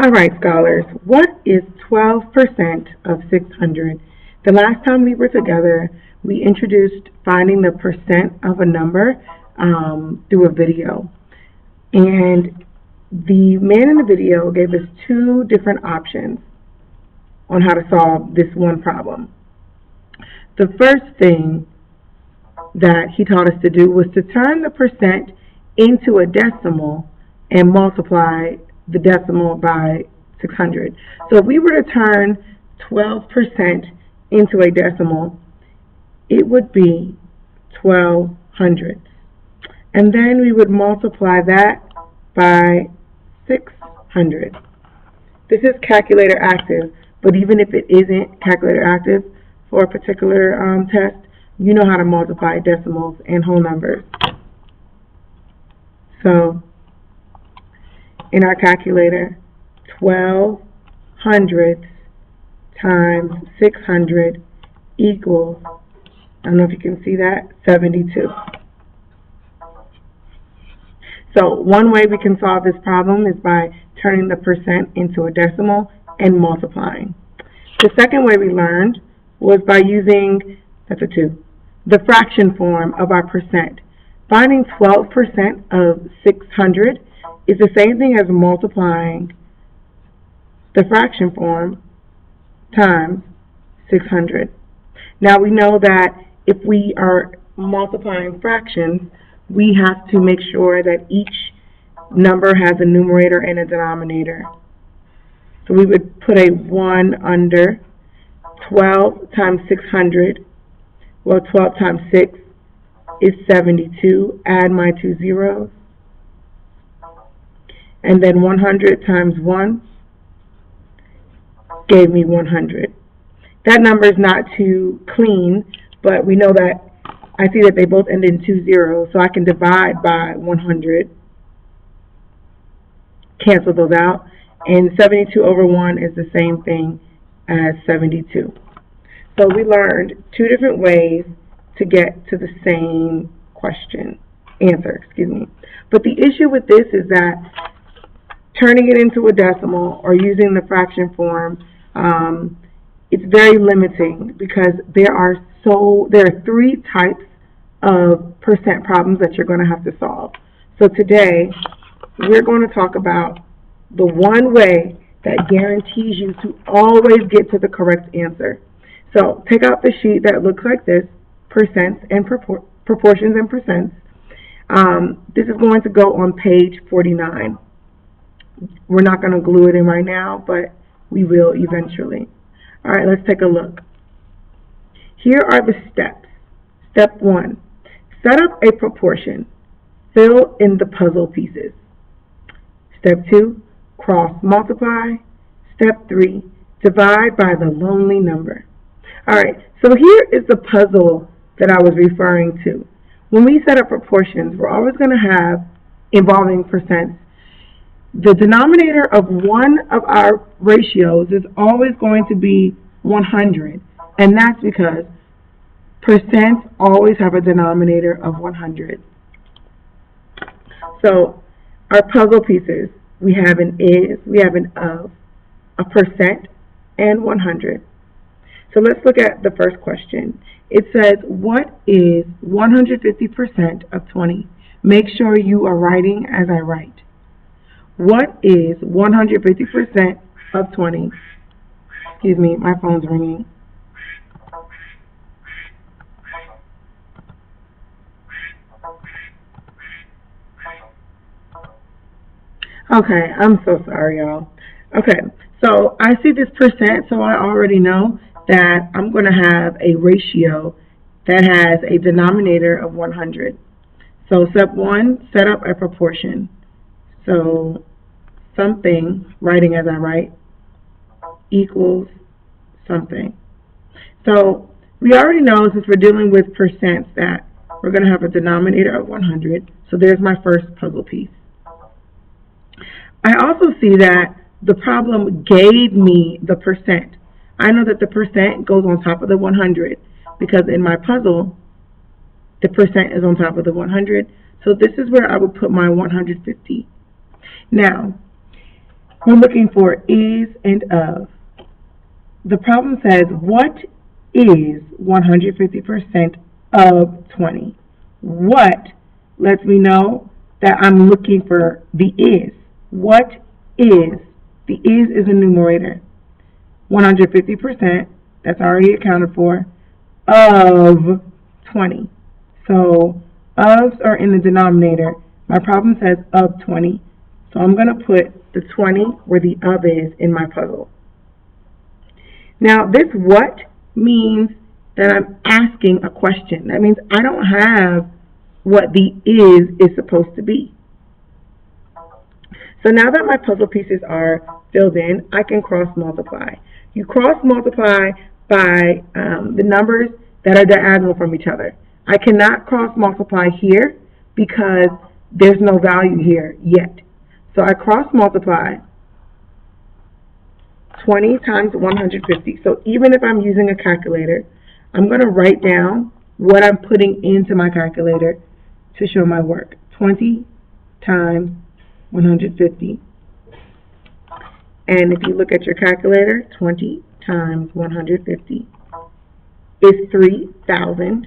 All right, scholars, what is 12% of 600? The last time we were together, we introduced finding the percent of a number through a video. And the man in the video gave us two different options on how to solve this one problem. The first thing that he taught us to do was to turn the percent into a decimal and multiply the decimal by 600. So if we were to turn 12% into a decimal, it would be 1200. And then we would multiply that by 600. This is calculator active, but even if it isn't calculator active for a particular test, you know how to multiply decimals and whole numbers. So in our calculator, 12 hundredths times 600 equals, I don't know if you can see that, 72. So one way we can solve this problem is by turning the percent into a decimal and multiplying. The second way we learned was by using, the fraction form of our percent. Finding 12% of 600 is the same thing as multiplying the fraction form times 600. Now we know that if we are multiplying fractions, we have to make sure that each number has a numerator and a denominator. So we would put a 1 under 12 times 600. Well, 12 times 6 is 72. Add my two zeros. And then 100 times 1 gave me 100. That number is not too clean, but we know that I see that they both end in 2 zeros, so I can divide by 100, cancel those out, and 72 over 1 is the same thing as 72. So we learned two different ways to get to the same answer. But the issue with this is that turning it into a decimal or using the fraction form, it's very limiting because there are three types of percent problems that you're going to have to solve. So today we're going to talk about the one way that guarantees you to always get to the correct answer. So take out the sheet that looks like this, percents and proportions and percents. This is going to go on page 49. We're not going to glue it in right now, but we will eventually. All right, let's take a look. Here are the steps. Step 1, set up a proportion. Fill in the puzzle pieces. Step 2, cross multiply. Step 3, divide by the lonely number. All right, so here is the puzzle that I was referring to. When we set up proportions, we're always going to have involving percents. The denominator of one of our ratios is always going to be 100, and that's because percents always have a denominator of 100. So our puzzle pieces, we have an is, we have an of, a percent, and 100. So let's look at the first question. It says, what is 150% of 20? Make sure you are writing as I write. What is 150% of 20? Excuse me, my phone's ringing. Okay, I'm so sorry, y'all. Okay, so I see this percent, so I already know that I'm going to have a ratio that has a denominator of 100. So step 1, set up a proportion. So something, writing as I write, equals something. So we already know, since we're dealing with percents, that we're going to have a denominator of 100. So there's my first puzzle piece. I also see that the problem gave me the percent. I know that the percent goes on top of the 100 because in my puzzle, the percent is on top of the 100. So this is where I would put my 150. Now, We're looking for is and of. The problem says, what is 150% of 20? What lets me know that I'm looking for the is. What is? The is a numerator. 150%, that's already accounted for, of 20. So ofs are in the denominator. My problem says of 20. So I'm going to put the 20 where the of is in my puzzle. Now this what means that I'm asking a question. That means I don't have what the is supposed to be. So now that my puzzle pieces are filled in, I can cross multiply. You cross multiply by the numbers that are diagonal from each other. I cannot cross multiply here because there's no value here yet. So I cross multiply 20 times 150. So even if I'm using a calculator, I'm going to write down what I'm putting into my calculator to show my work. 20 times 150. And if you look at your calculator, 20 times 150 is 3,000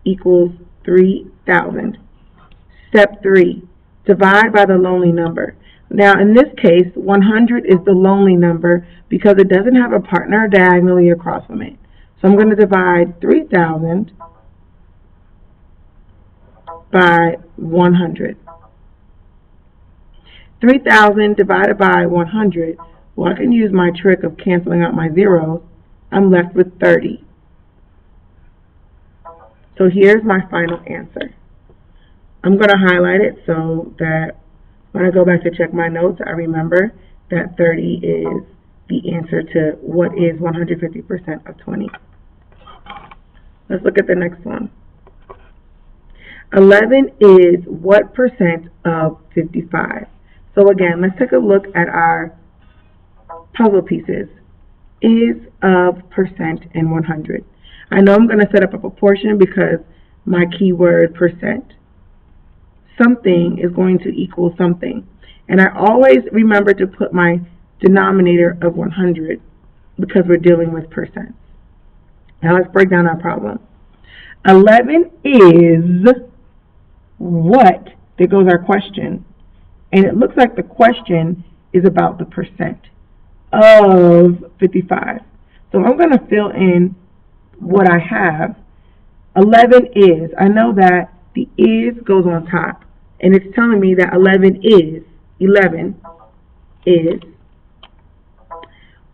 equals 3,000. Step 3, divide by the lonely number. Now in this case, 100 is the lonely number because it doesn't have a partner diagonally across from it. So I'm going to divide 3,000 by 100. 3,000 divided by 100, well, I can use my trick of canceling out my zeros. I'm left with 30. So here's my final answer. I'm going to highlight it so that when I go back to check my notes, I remember that 30 is the answer to what is 150% of 20. Let's look at the next one. 11 is what percent of 55? So again, let's take a look at our puzzle pieces. Is, of, percent, and 100. I know I'm going to set up a proportion because my keyword percent. Something is going to equal something. And I always remember to put my denominator of 100 because we're dealing with percent. Now let's break down our problem. 11 is what? There goes our question. And it looks like the question is about the percent of 55. So I'm going to fill in what I have. 11 is. I know that the is goes on top. And it's telling me that 11 is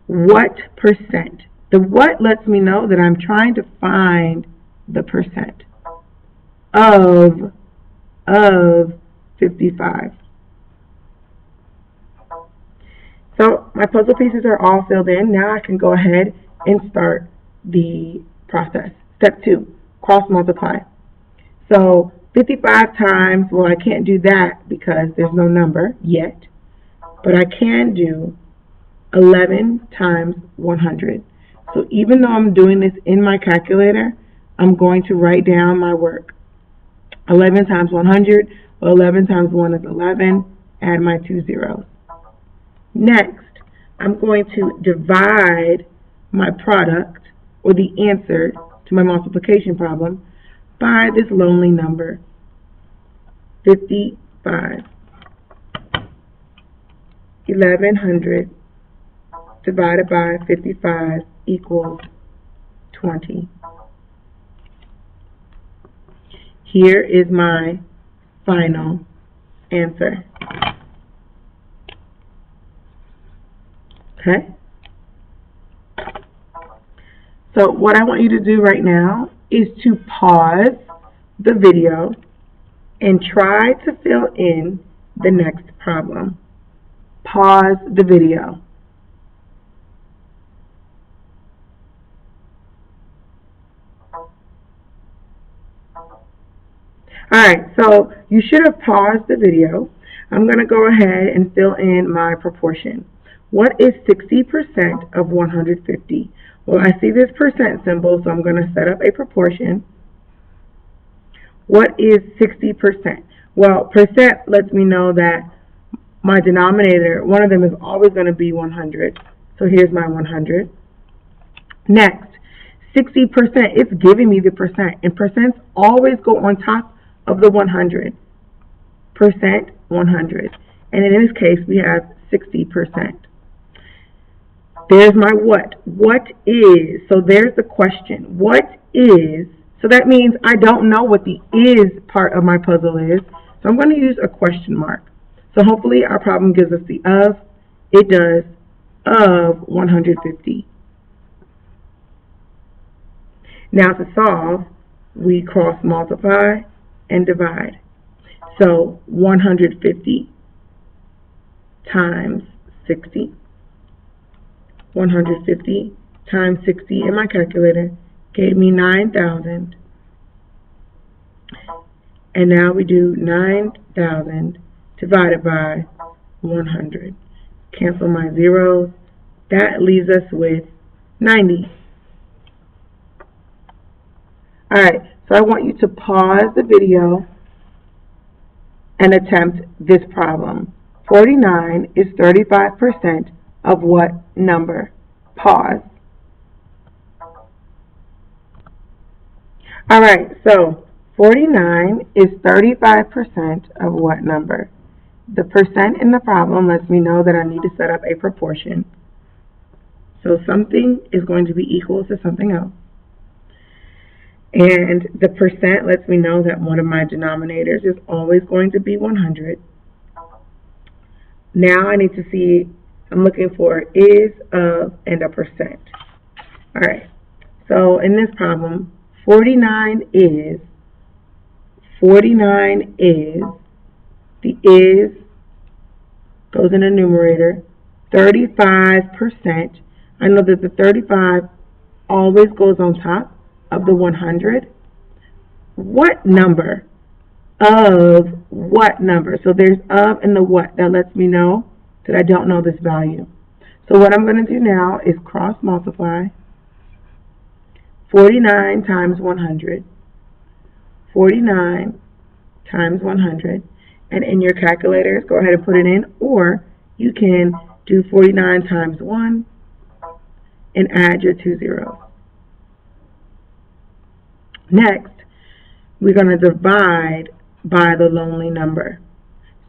what percent. The what lets me know that I'm trying to find the percent of 55. So my puzzle pieces are all filled in. Now I can go ahead and start the process. Step 2, cross multiply. So 55 times, well, I can't do that because there's no number yet, but I can do 11 times 100. So even though I'm doing this in my calculator, I'm going to write down my work. 11 times 100, well, 11 times 1 is 11, add my 2 zeros. Next, I'm going to divide my product, or the answer to my multiplication problem, by this lonely number, 55. 1100 divided by 55 equals 20. Here is my final answer. Okay? So what I want you to do right now is to pause the video and try to fill in the next problem. Pause the video. Alright, so you should have paused the video. I'm going to go ahead and fill in my proportion. What is 60% of 150? Well, I see this percent symbol, so I'm going to set up a proportion. What is 60%? Well, percent lets me know that my denominator, one of them is always going to be 100. So here's my 100. Next, 60%, it's giving me the percent. And percents always go on top of the 100. Percent, 100. And in this case, we have 60%. There's my what. What is? So there's the question. What is? So that means I don't know what the is part of my puzzle is. So I'm going to use a question mark. So hopefully our problem gives us the of. It does. Of 150. Now to solve, we cross multiply and divide. So 150 times 60. 150 times 60 in my calculator gave me 9,000. And now we do 9,000 divided by 100. Cancel my zeros. That leaves us with 90. Alright, so I want you to pause the video and attempt this problem. 49 is 35% of what number? Pause. Alright, so 49 is 35% of what number? The percent in the problem lets me know that I need to set up a proportion. So something is going to be equal to something else. And the percent lets me know that one of my denominators is always going to be 100. Now I need to see, I'm looking for is, of, and a percent. Alright, so in this problem, 49 is, the is goes in the numerator, 35%. I know that the 35 always goes on top of the 100. What number? Of what number? So there's of and the what. That lets me know that I don't know this value. So what I'm going to do now is cross multiply 49 times 100. 49 times 100. And in your calculators, go ahead and put it in, or you can do 49 times 1 and add your 2 zeros. Next, we're going to divide by the lonely number.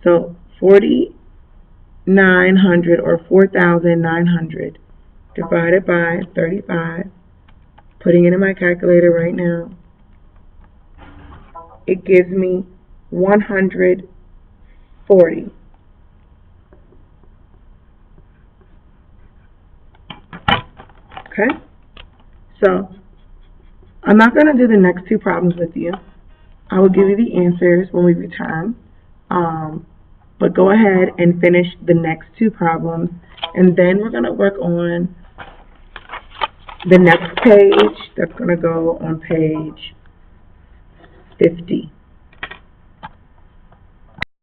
So 4,900 or 4,900 divided by 35. Putting it in my calculator right now. It gives me 140. Okay? So I'm not going to do the next two problems with you. I will give you the answers when we return. But go ahead and finish the next two problems, and then we're going to work on the next page. That's going to go on page 50.